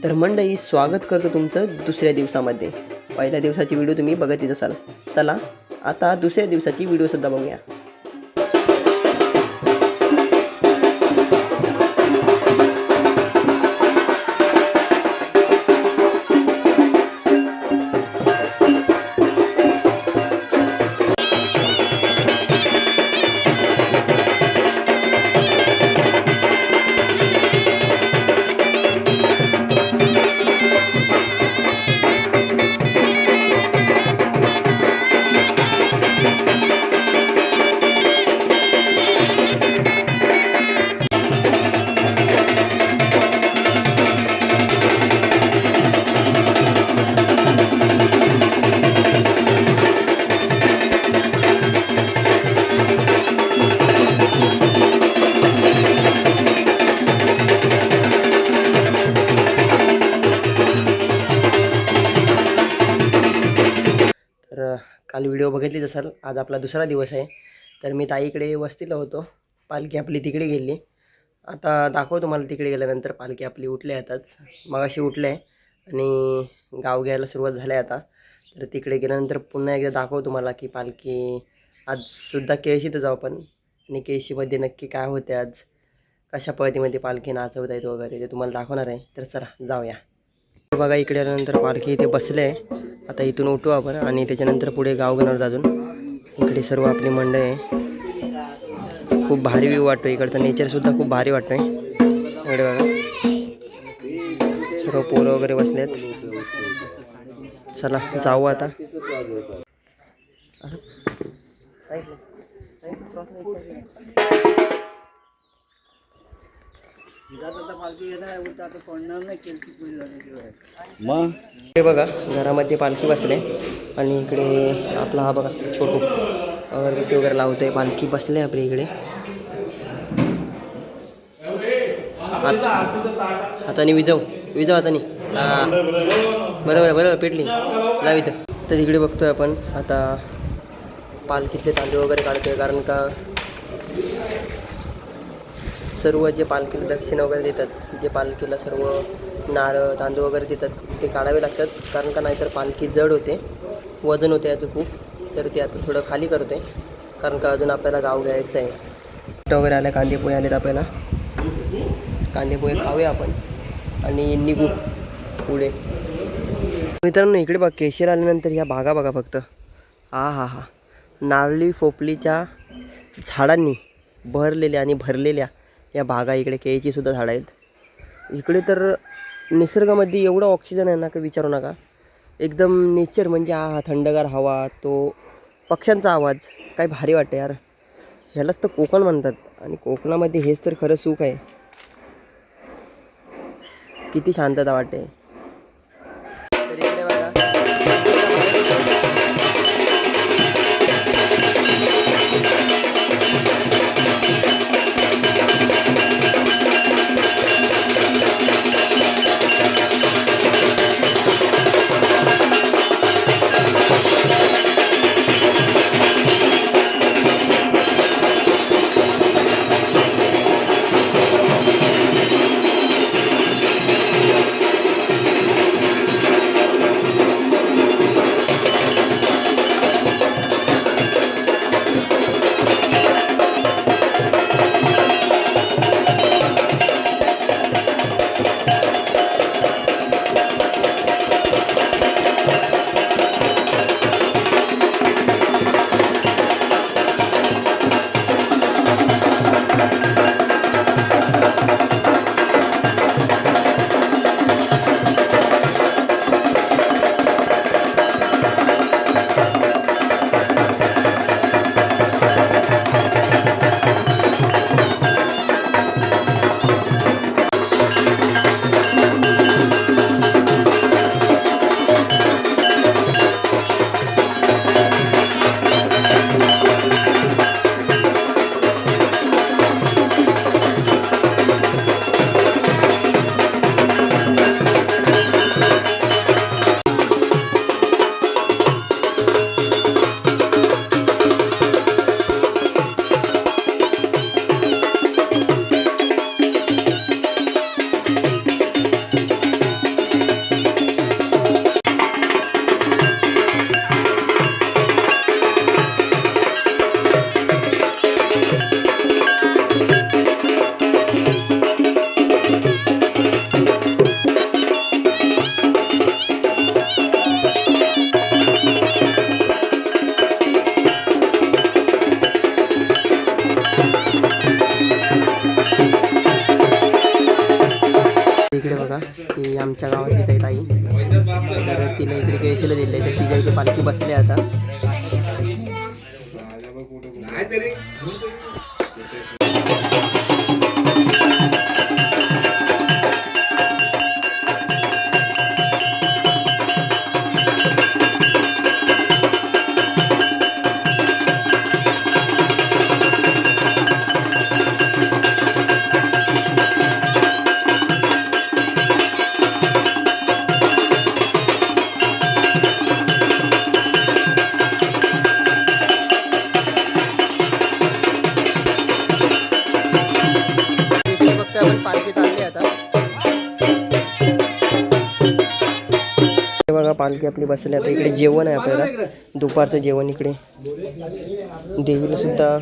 तर मंडळी, स्वागत करतो तुमचं दुसऱ्या दिवसामध्ये. पहिल्या दिवसाची व्हिडिओ तुम्ही बघतच असाल. चला आता दुसऱ्या दिवसाची व्हिडिओसुद्धा बघूया. तर काल व्हिडिओ बघितलीच असाल. आज आपला दुसरा दिवस आहे. तर मी ताईकडे वस्तीला होतो. पालखी आपली तिकडे गेली. आता दाखवतो तुम्हाला तिकडे गेल्यानंतर. पालखी आपली उठली आताच, मगाशी उठले आणि गाव घ्यायला सुरुवात झाली आता. तर तिकडे गेल्यानंतर पुन्हा एकदा दाखवतो तुम्हाला की पालखी आजसुद्धा केळशीत जाऊ आपण, आणि केळशीमध्ये नक्की काय होते आज, कशा पद्धतीमध्ये पालखी नाचवता येत वगैरे ते तुम्हाला दाखवणार आहे. तर चला जाऊया. बघा, इकडे आल्यानंतर पालखी इथे बसले आहे. आता इथून उठू आपण आणि त्याच्यानंतर पुढे गावगणावर अजून. इकडे सर्व आपली मंडळी आहे. खूप भारी व्ह्यू वाटतो. इकडचं नेचरसुद्धा खूप भारी वाटतं आहे. इकडे बघा, सर्व पोरं वगैरे बसले आहेत. चला जाऊ आता. हे बघा, घरामध्ये पालखी बसले आणि इकडे आपला हा बघा छोटू अगरबत्ती वगैरे लावतोय. पालखी बसले आपल्या इकडे. हाताने विजव हाताने. बरोबर पेटली लाव इथं. तर इकडे बघतोय आपण आता पालखीतले तांदूळ वगैरे काढतोय, कारण का सर्व जे पालखीला दक्षिणा वगैरे देतात, जे पालखीला सर्व नारळ तांदूळ वगैरे देतात, ते काढावे लागतात. कारण का नाहीतर पालखी जड होते, वजन होते याचं खूप. तर ते आता थोडं खाली करते, कारण का अजून आपल्याला गाव घ्यायचं आहे. वगैरे आले, कांदे पोहे आलेत. आपल्याला कांदे पोहे खाऊया आपण आणि निघू पुढे. मित्रांनो, इकडे बघा, केशर आल्यानंतर ह्या बागा बघा फक्त. हा नारळी पोपलीच्या झाडांनी भरलेल्या आणि भरलेल्या या बागा. इकडे केळीची सुद्धा झाडं आहेत. इकडे तर निसर्गामध्ये एवढं ऑक्सिजन आहे ना, का विचारू नका. एकदम नेचर म्हणजे थंडगार हवा, तो पक्ष्यांचा आवाज, काय भारी वाटते यार. ह्यालाच तर कोकण म्हणतात, आणि कोकणामध्ये हेच तर खरं सुख आहे. किती शांतता वाटते. तर इकडे बघा, की आमच्या गावातलीच आहे ताई, तर तिला इकडे केळशीला दिले, तर तिच्या इथे पालखी बसली आता. आपण पालखी चालली आता. बघा पालखी आपली बसली आता. इकडे जेवण आहे आपल्याला, दुपारचं जेवण. इकडे देवीला सुद्धा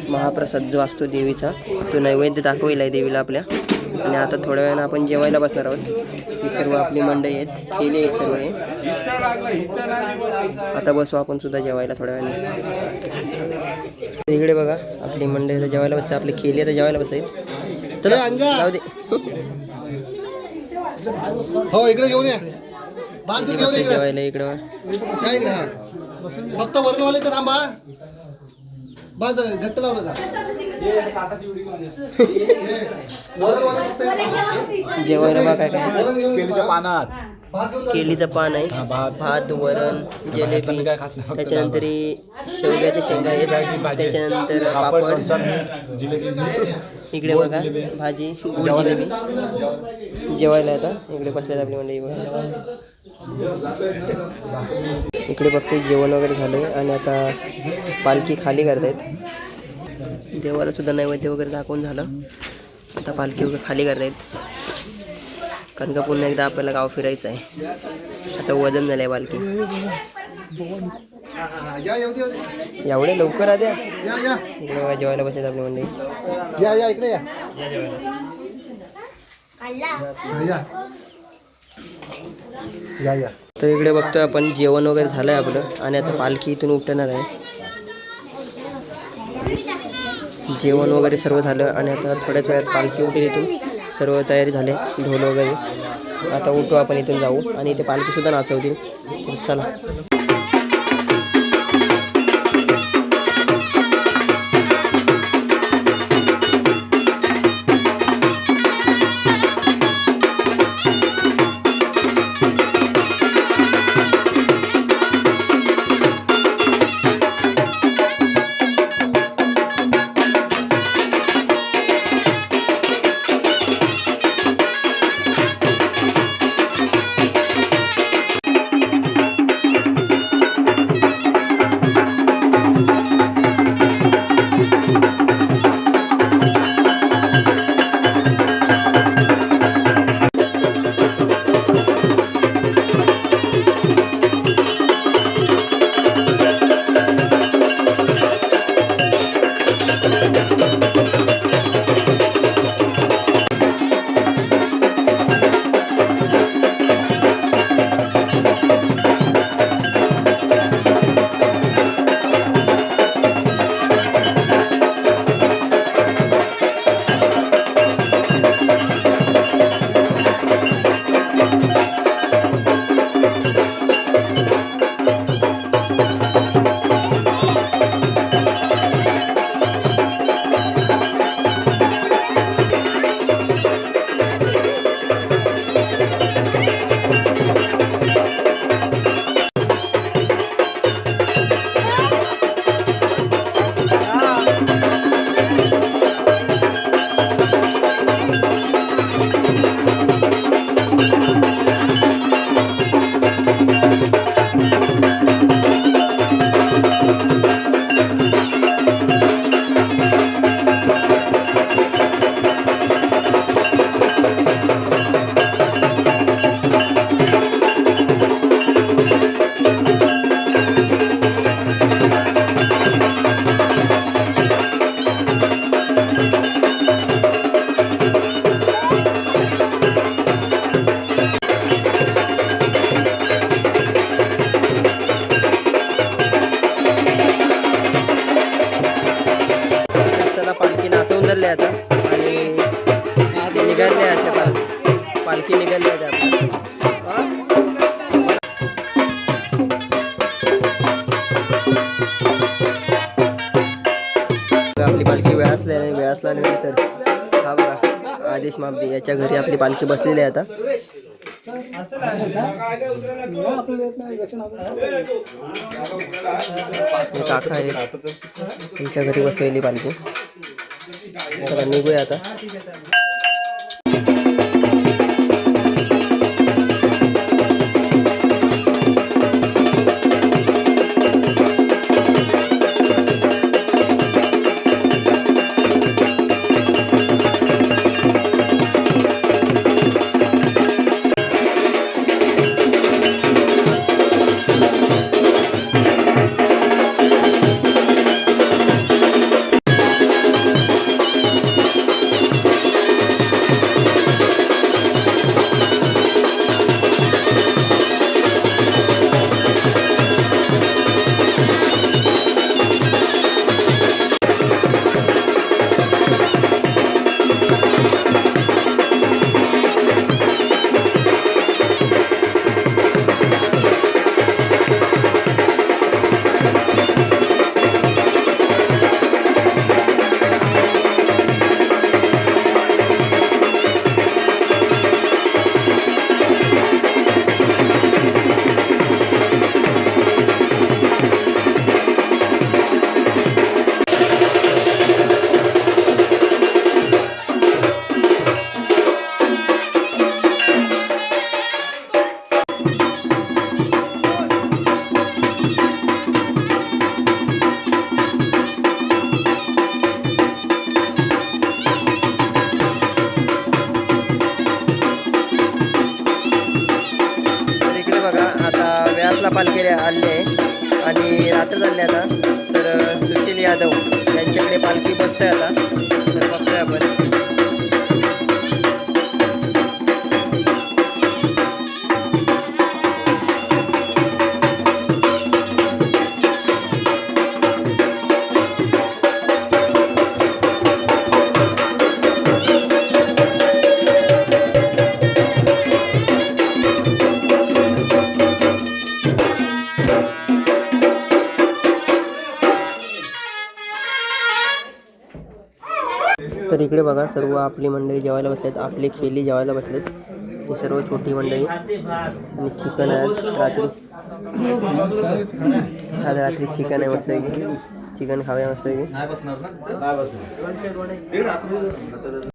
महाप्रसाद जो असतो देवीचा, तो नैवेद्य दाखवला आहे देवीला आपल्या. आणि आता थोड्या वेळानं आपण जेवायला बसणार आहोत. ही सर्व आपली मंडळी आहेत, केली आहेत सर्व हे. आता बसू आपण सुद्धा जेवायला थोड्या वेळाने. इकडे बघा आपली मंडळी जेवायला बसते, आपली केली आता जेवायला बसायत. तर जाऊ दे. हो इकडे घेऊन या. जेवायला इकडे फक्त वरणवाले तर थांबा. बस घट्ट लावलं जा. जेवायला बघा काय काय. केळीच्या पानात केळीचं पान आहे, भात, वरण, जिलेबी, त्याच्यानंतर शेवग्याच्या शेंगा आहेत, त्याच्यानंतर पापड, इकडे बघा भाजी, गोड जिलेबी. जेवायला आता इकडे बसल्यात आपली मंडळी. इकडे बघते जेवण वगैरे झालं आणि आता पालखी खाली करतायत. देवाला सुद्धा नैवेद्य वगैरे दाखवून झालं. आता पालखी वगैरे खाली करतायत, कारण का पुन्हा एकदा आपल्याला गाव फिरायचं आहे. आता वजन झालं आहे पालखी. एवढे लवकर आद्या इकडे बघा जेवायला बसले आपली मंडळी. या या इकडे या. या या. तर इकडे बघतोय आपण जेवण वगैरे झालंय आपलं आणि आता पालखी इथून उठणार आहे. जेवण वगैरे सर्व झालं आणि आता थोड्याच वेळात पालखी उठेल इथून. सर्व तयारी झाले, ढोल वगैरे. आता उठू आपण, इथून जाऊ आणि इथे पालखीसुद्धा नाचवतील. चला. पालखी निघाली आहे आपली पालखी वेळास आल्यानंतर हा बघा आदेश मापदी याच्या घरी आपली पालखी बसलेली आहे आता. काका आहे त्यांच्या घरी बसवली पालखी. चला निघूया आता. पालखी आले आहे आणि रात्र झाली आता. तर सुशील यादव यांच्याकडे पालखी बसते आता. तर बघतोय आपण. तर इकडे बघा सर्व आपली मंडळी जेवायला बसलेत. आपले खेळी जेवायला बसलेत. ही सर्व छोटी मंडळी. आणि चिकन आहे रात्री. आज रात्री चिकन आहे मस्त. चिकन खाऊया मस्त.